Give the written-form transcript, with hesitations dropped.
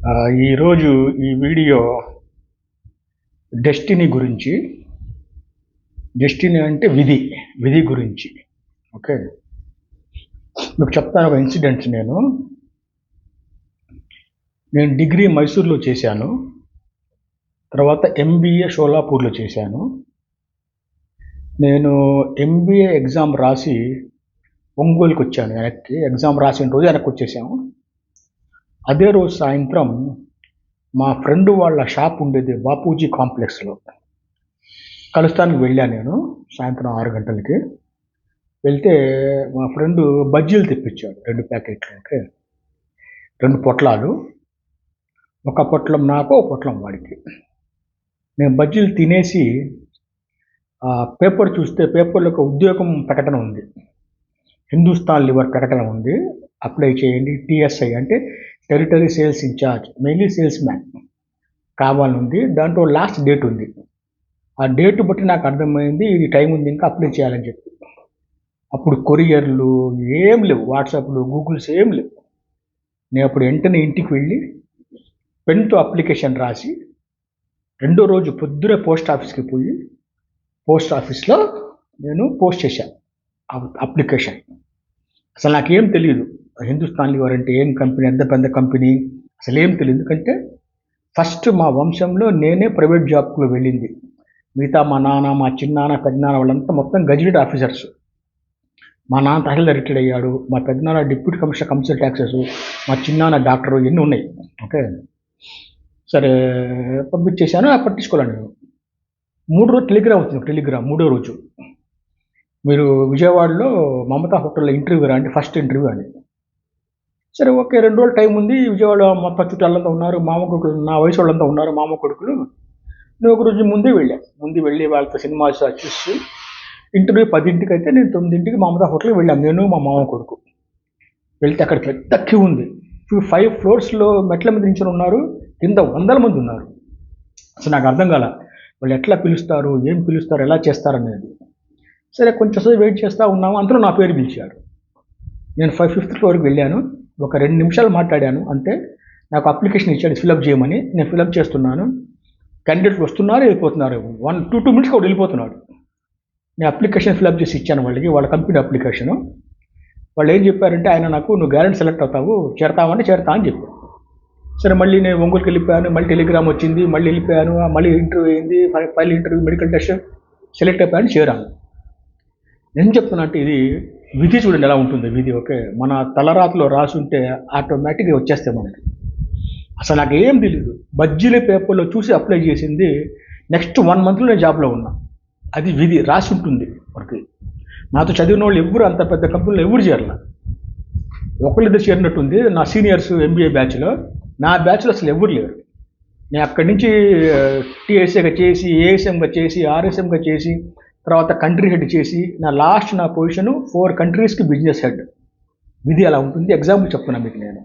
ఈరోజు ఈ video destiny గురించి. డెస్టినీ అంటే విధి గురించి. ఓకే, మీకు చెప్తాను ఒక ఇన్సిడెంట్స్. నేను డిగ్రీ మైసూర్లో చేశాను, తర్వాత ఎంబీఏ షోలాపూర్లో చేశాను. నేను ఎంబీఏ ఎగ్జామ్ రాసి ఒంగోలుకి వచ్చాను. వెనక్కి ఎగ్జామ్ రాసిన రోజు వెనక్కి వచ్చేసాము. అదే రోజు సాయంత్రం మా ఫ్రెండ్ వాళ్ళ షాప్ ఉండేది బాపూజీ కాంప్లెక్స్లో, కలుస్తానికి వెళ్ళాను. నేను సాయంత్రం 6 గంటలకి వెళ్తే మా ఫ్రెండ్ బజ్జీలు తెప్పించాడు, 2 ప్యాకెట్లు. ఓకే, 2 పొట్లాలు, ఒక పొట్లం నాకు, ఒక పొట్లం వాడికి. నేను బజ్జీలు తినేసి పేపర్ చూస్తే పేపర్లో ఒక ఉద్యోగం ప్రకటన ఉంది, హిందుస్థాన్ లివర్ ప్రకటన ఉంది, అప్లై చేయండి, టీఎస్ఐ అంటే territory sales in-charge, mainly salesman కావాలనుంది. దాంట్లో లాస్ట్ డేట్ ఉంది. ఆ డేట్ బట్టి నాకు అర్థమైంది ఇది టైం ఉంది, ఇంకా అప్లై చేయాలని చెప్పి. అప్పుడు కొరియర్లు ఏం లేవు, వాట్సాప్లు, గూగుల్స్ ఏం లేవు. నేను అప్పుడు వెంటనే ఇంటికి వెళ్ళి పెన్తో అప్లికేషన్ రాసి, రెండో రోజు పొద్దున పోస్ట్ ఆఫీస్కి పోయి పోస్ట్ ఆఫీస్లో నేను పోస్ట్ చేశాను అప్లికేషన్. అసలు నాకేం తెలియదు హిందుస్థాన్ లివర్ అంటే ఏం కంపెనీ, ఎంత పెద్ద కంపెనీ, అసలు ఏం తెలియదు. ఎందుకంటే ఫస్ట్ మా వంశంలో నేనే ప్రైవేట్ జాబ్కు వెళ్ళింది. మిగతా మా నాన్న, మా చిన్నాన్న, పెద్దనాన్న వాళ్ళంతా మొత్తం గజిటెడ్ ఆఫీసర్స్. మా నాన్న తహసీల్దార్ రిటైర్డ్ అయ్యాడు, మా పెద్దనాన్న డిప్యూటీ కమిషనర్ కమర్షియల్ ట్యాక్సెస్, మా చిన్నాన్న డాక్టరు, ఇవన్నీ ఉన్నాయి. ఓకే, సరే పంపించేశాను. పట్టించుకోలేను నేను. 3 రోజు టెలిగ్రామ్ వచ్చింది. టెలిగ్రామ్ 3వ రోజు, మీరు విజయవాడలో మమతా హోటల్లో ఇంటర్వ్యూ రండి, ఫస్ట్ ఇంటర్వ్యూ అని. సరే ఓకే, 2 రోజులు టైం ఉంది. విజయవాడ మొత్తం చుట్టాలంతా ఉన్నారు, మామ కొడుకులు, నా వయసు వాళ్ళంతా ఉన్నారు, మామ కొడుకులు. నేను ఒక రోజు ముందే వెళ్ళి వాళ్ళతో సినిమా చూసి ఇంటర్వ్యూ 10ంటికి అయితే నేను 9ంటికి మమతా హోటల్కి వెళ్ళాను, నేను మా మామ కొడుకు. వెళ్తే అక్కడ పెద్ద క్యూ ఉంది. 5 ఫ్లోర్స్లో మెట్ల మీద నుంచి ఉన్నారు, కింద 100 మంది ఉన్నారు. అసలు నాకు అర్థం కాల, వాళ్ళు ఎట్లా పిలుస్తారు, ఏం పిలుస్తారు, ఎలా చేస్తారనేది. సరే కొంచెంసేపు వెయిట్ చేస్తూ ఉన్నాము. అంతలో నా పేరు పిలిచాడు. నేను 5th ఫ్లోర్కి వెళ్ళాను, ఒక 2 నిమిషాలు మాట్లాడాను అంతే. నాకు అప్లికేషన్ ఇచ్చాడు ఫిలప్ చేయమని. నేను ఫిలప్ చేస్తున్నాను. క్యాండిడేట్లు వస్తున్నారు, వెళ్ళిపోతున్నారు. 1-2 మినిట్స్కి ఒకటి వెళ్ళిపోతున్నాడు. నేను అప్లికేషన్ ఫిలప్ చేసి ఇచ్చాను వాళ్ళకి, వాళ్ళ కంపెనీ అప్లికేషను. వాళ్ళు ఏం చెప్పారంటే, ఆయన నాకు నువ్వు గ్యారెంటీ సెలెక్ట్ అవుతావు, చేరతావంటే చేరతా అని చెప్పారు. సరే మళ్ళీ నేను ఒంగోలుకి వెళ్ళిపోయాను, మళ్ళీ టెలిగ్రామ్ వచ్చింది, మళ్ళీ వెళ్ళిపోయాను. మళ్ళీ ఇంటర్వ్యూ అయింది, file interview, medical test, select అయిపోయాను, చేరాను. నేను చెప్తున్నా అంటే ఇది విధి. చూడండి ఎలా ఉంటుంది విధి. ఓకే, మన తలరాతలో రాసి ఉంటే ఆటోమేటిక్గా వచ్చేస్తాయి మనకి. అసలు నాకు ఏం తెలీదు, బజ్జీల పేపర్లో చూసి అప్లై చేసింది. నెక్స్ట్ 1 మంత్లో నేను జాబ్లో ఉన్నా. అది విధి, రాసి ఉంటుంది మనకి. నాతో చదివిన వాళ్ళు ఎవరు అంత పెద్ద కంపెనీలో ఎవరు చేరలా, ఒకళ్ళిద్దరు చేరినట్టుంది. నా సీనియర్స్ ఎంబీఏ బ్యాచ్లో, నా బ్యాచ్లో అసలు ఎవరు లేరు. నేను అక్కడి నుంచి టీఎస్ఏగా చేసి, ఏఎస్ఎంగా చేసి, ఆర్ఎస్ఎంగా చేసి, తర్వాత కంట్రీ హెడ్ చేసి, నా పొజిషను 4 కంట్రీస్కి బిజినెస్ హెడ్. విధి అలా ఉంటుంది. ఎగ్జాంపుల్ చెప్తున్నా మీకు నేను.